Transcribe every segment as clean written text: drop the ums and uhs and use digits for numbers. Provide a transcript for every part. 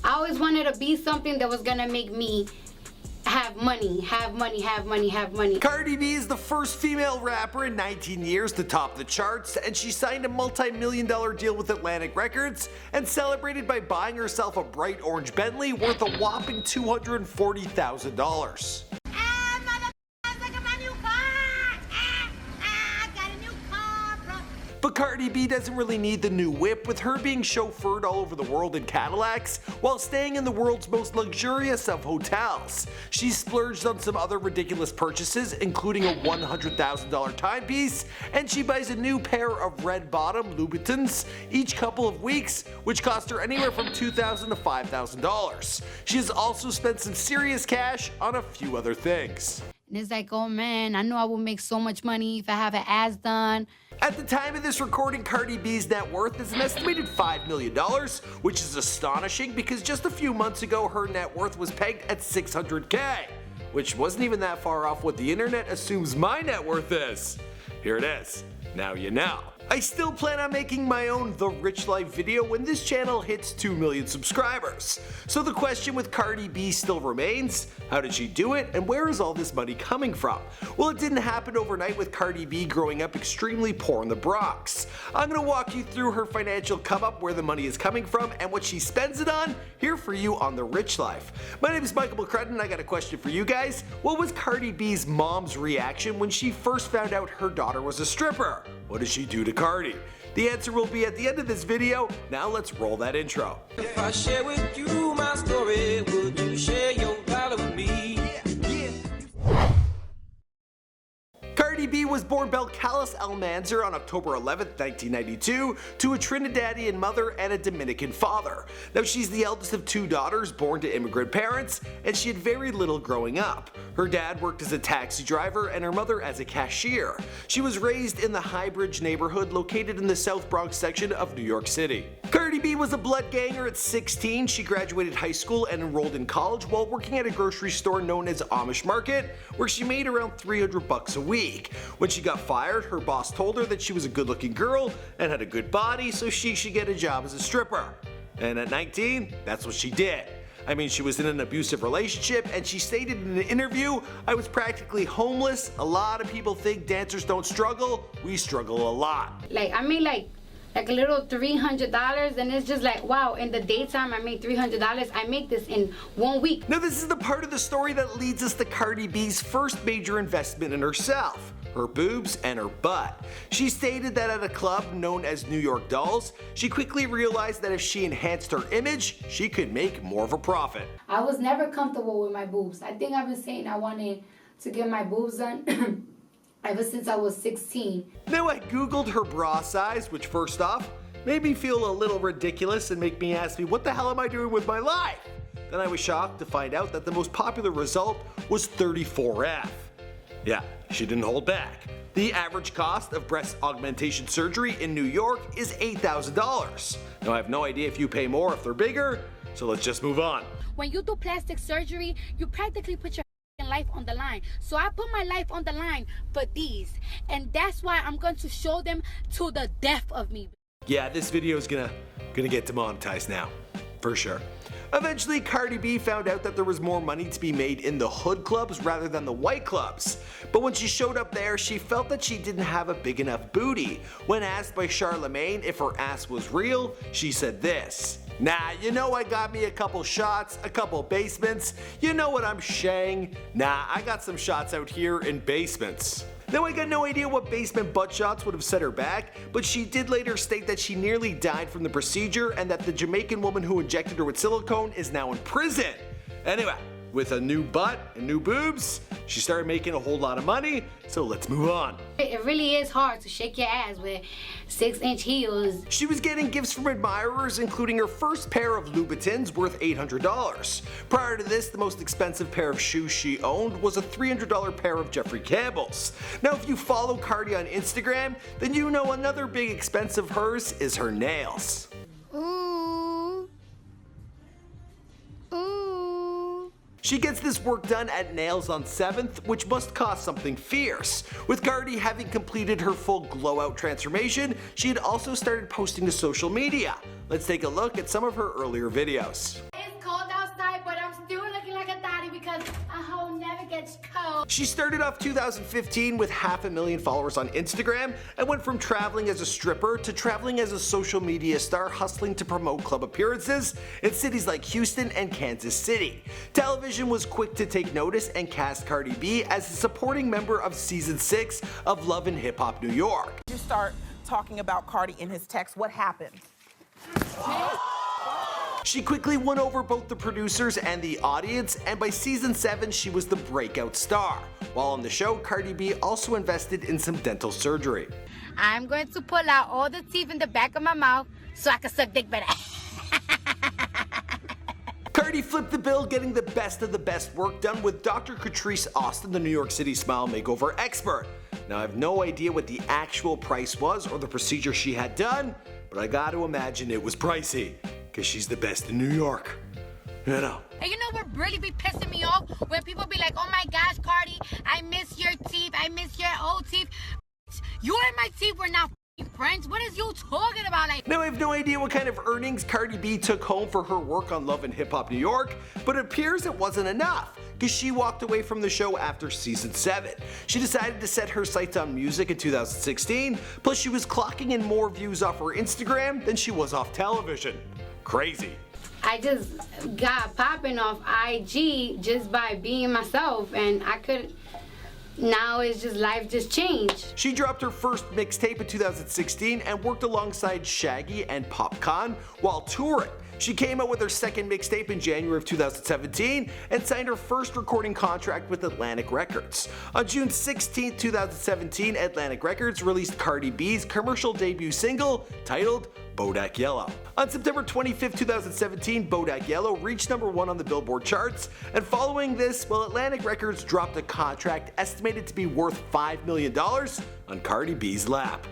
I always wanted to be something that was gonna make me have money. Cardi B is the first female rapper in 19 years to top the charts, and she signed a multi-million-dollar deal with Atlantic Records and celebrated by buying herself a bright orange Bentley worth a whopping $240,000. But Cardi B doesn't really need the new whip, with her being chauffeured all over the world in Cadillacs while staying in the world's most luxurious of hotels. She splurged on some other ridiculous purchases, including a $100,000 timepiece, and she buys a new pair of red bottom Louboutins each couple of weeks, which cost her anywhere from $2,000 to $5,000. She has also spent some serious cash on a few other things. And it's like, oh man, I know I will make so much money if I have an ass done. At the time of this recording, Cardi B's net worth is an estimated $5 million, which is astonishing because just a few months ago her net worth was pegged at $600K, which wasn't even that far off what the internet assumes my net worth is. Here it is. Now you know. I still plan on making my own The Rich Life video when this channel hits 2 million subscribers. So the question with Cardi B still remains, how did she do it and where is all this money coming from? Well, it didn't happen overnight with Cardi B growing up extremely poor in the Bronx. I'm going to walk you through her financial come up, where the money is coming from, and what she spends it on, here for you on The Rich Life. My name is Michael McCrudden and I got a question for you guys. What was Cardi B's mom's reaction when she first found out her daughter was a stripper? What did she do to Cardi? The answer will be at the end of this video. Now let's roll that intro. If I share with you my story, would you share your dollar with me? Cardi B was born Belcalis Almanzar on October 11, 1992 to a Trinidadian mother and a Dominican father. Now she's the eldest of two daughters born to immigrant parents, and she had very little growing up. Her dad worked as a taxi driver and her mother as a cashier. She was raised in the Highbridge neighborhood located in the South Bronx section of New York City. Cardi B was a blood ganger at 16. She graduated high school and enrolled in college while working at a grocery store known as Amish Market, where she made around $300 a week. When she got fired, her boss told her that she was a good-looking girl and had a good body, so she should get a job as a stripper. And at 19, that's what she did. I mean, she was in an abusive relationship, and she stated in an interview, "I was practically homeless. A lot of people think dancers don't struggle. We struggle a lot." Like, I made like a little $300, and it's just like, wow, in the daytime I made $300. I make this in 1 week. Now this is the part of the story that leads us to Cardi B's first major investment in herself. Her boobs and her butt. She stated that at a club known as New York Dolls, she quickly realized that if she enhanced her image, she could make more of a profit. I was never comfortable with my boobs. I think I've been saying I wanted to get my boobs done ever since I was 16. Now I googled her bra size, which first off, made me feel a little ridiculous and make me ask me, what the hell am I doing with my life? Then I was shocked to find out that the most popular result was 34F. Yeah, she didn't hold back. The average cost of breast augmentation surgery in New York is $8,000. Now I have no idea if you pay more if they're bigger, so let's just move on. When you do plastic surgery, you practically put your life on the line. So I put my life on the line for these, and that's why I'm going to show them to the death of me. Yeah, this video is gonna get demonetized now, for sure. Eventually, Cardi B found out that there was more money to be made in the hood clubs rather than the white clubs. But when she showed up there, she felt that she didn't have a big enough booty. When asked by Charlemagne if her ass was real, she said this: "Nah, you know I got me a couple shots, a couple basements. You know what I'm saying? Nah, I got some shots out here in basements." Now I got no idea what basement butt shots would have set her back, but she did later state that she nearly died from the procedure and that the Jamaican woman who injected her with silicone is now in prison. Anyway, with a new butt and new boobs, she started making a whole lot of money, so let's move on. It really is hard to shake your ass with 6-inch heels. She was getting gifts from admirers, including her first pair of Louboutins worth $800. Prior to this, the most expensive pair of shoes she owned was a $300 pair of Jeffrey Campbell's. Now if you follow Cardi on Instagram, then you know another big expense of hers is her nails. Ooh. Ooh. She gets this work done at Nails on 7th, which must cost something fierce. With Cardi having completed her full glow out transformation, she had also started posting to social media. Let's take a look at some of her earlier videos. It's She started off 2015 with 500,000 followers on Instagram and went from traveling as a stripper to traveling as a social media star, hustling to promote club appearances in cities like Houston and Kansas City. Television was quick to take notice and cast Cardi B as a supporting member of season 6 of Love and Hip Hop New York. You start talking about Cardi in his text. What happened? She quickly won over both the producers and the audience, and by season 7 she was the breakout star. While on the show, Cardi B also invested in some dental surgery. I'm going to pull out all the teeth in the back of my mouth so I can suck dick better. Cardi flipped the bill, getting the best of the best work done with Dr. Catrice Austin, the New York City smile makeover expert. Now I have no idea what the actual price was or the procedure she had done, but I gotta imagine it was pricey, because she's the best in New York. You know. And you know what really be pissing me off? When people be like, oh my gosh, Cardi, I miss your teeth, I miss your old teeth. You and my teeth were not friends. What is you talking about? Like, now I have no idea what kind of earnings Cardi B took home for her work on Love and Hip Hop New York, but it appears it wasn't enough, because she walked away from the show after season 7. She decided to set her sights on music in 2016, plus she was clocking in more views off her Instagram than she was off television. Crazy. I just got popping off IG just by being myself, and I could. Now it's just life just changed. She dropped her first mixtape in 2016 and worked alongside Shaggy and Popcorn while touring. She came out with her second mixtape in January of 2017 and signed her first recording contract with Atlantic Records. On June 16, 2017, Atlantic Records released Cardi B's commercial debut single titled Bodak Yellow. On September 25, 2017, Bodak Yellow reached #1 on the Billboard charts, and following this, Atlantic Records dropped a contract estimated to be worth $5 million on Cardi B's lap.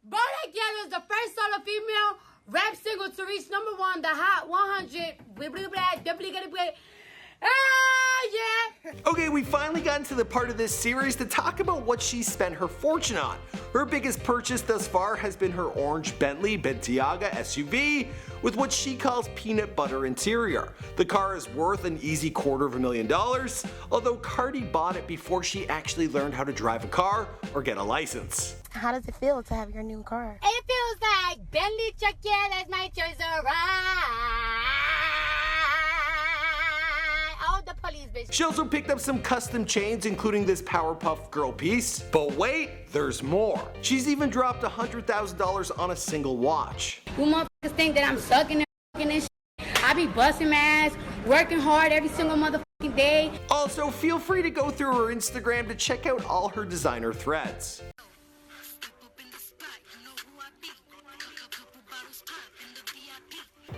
Bodak Yellow is the first solo female rap single to reach #1, the Hot 100. Yeah. Okay, we finally got into the part of this series to talk about what she spent her fortune on. Her biggest purchase thus far has been her orange Bentley Balenciaga SUV with what she calls peanut butter interior. The car is worth an easy $250,000, although Cardi bought it before she actually learned how to drive a car or get a license. How does it feel to have your new car? It feels like Bentley truck, yeah, that's my choice of ride. Oh, the police, bitch. She also picked up some custom chains, including this Powerpuff Girl piece. But wait, there's more. She's even dropped $100,000 on a single watch. You motherfuckers think that I'm sucking and shit. I be busting my ass, working hard every single motherfucking day. Also, feel free to go through her Instagram to check out all her designer threads.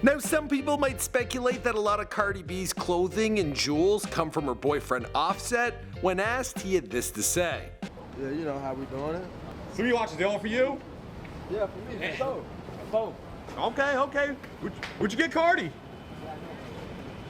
Now, some people might speculate that a lot of Cardi B's clothing and jewels come from her boyfriend Offset. When asked, he had this to say. Yeah, you know how we doing it. So you watch the all for you? Yeah, for me, for sure. For Okay. What'd you get Cardi?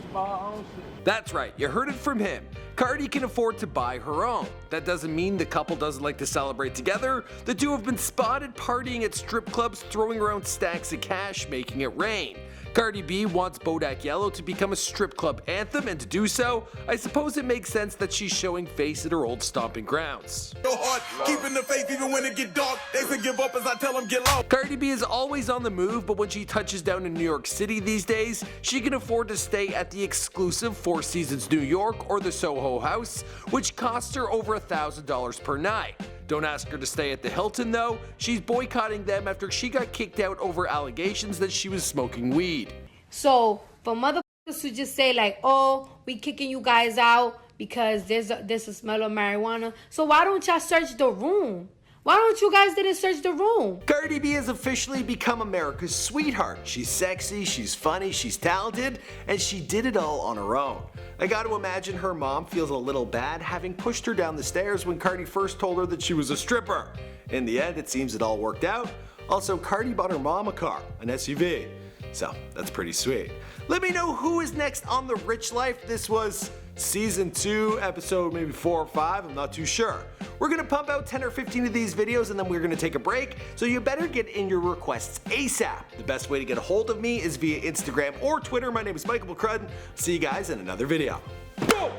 she buy her own shit. That's right, you heard it from him. Cardi can afford to buy her own. That doesn't mean the couple doesn't like to celebrate together. The two have been spotted partying at strip clubs, throwing around stacks of cash, making it rain. Cardi B wants Bodak Yellow to become a strip club anthem, and to do so, I suppose it makes sense that she's showing face at her old stomping grounds. Your heart, keeping the faith even when it get dark. They say give up as I tell them get low. Cardi B is always on the move, but when she touches down in New York City these days, she can afford to stay at the exclusive Four Seasons New York or the Soho House, which costs her over $1,000 per night. Don't ask her to stay at the Hilton though, she's boycotting them after she got kicked out over allegations that she was smoking weed. So for motherfuckers who just say like, oh, we kicking you guys out because there's a smell of marijuana. So why don't y'all search the room? Why don't you guys didn't search the room? Cardi B has officially become America's sweetheart. She's sexy, she's funny, she's talented, and she did it all on her own. I gotta imagine her mom feels a little bad having pushed her down the stairs when Cardi first told her that she was a stripper. In the end, it seems it all worked out. Also, Cardi bought her mom a car, an SUV. So, that's pretty sweet. Let me know who is next on The Rich Life. This was Season 2, episode maybe 4 or 5, I'm not too sure. We're gonna pump out 10 or 15 of these videos and then we're gonna take a break, so you better get in your requests ASAP. The best way to get a hold of me is via Instagram or Twitter. My name is Michael McCrudden. See you guys in another video. Go!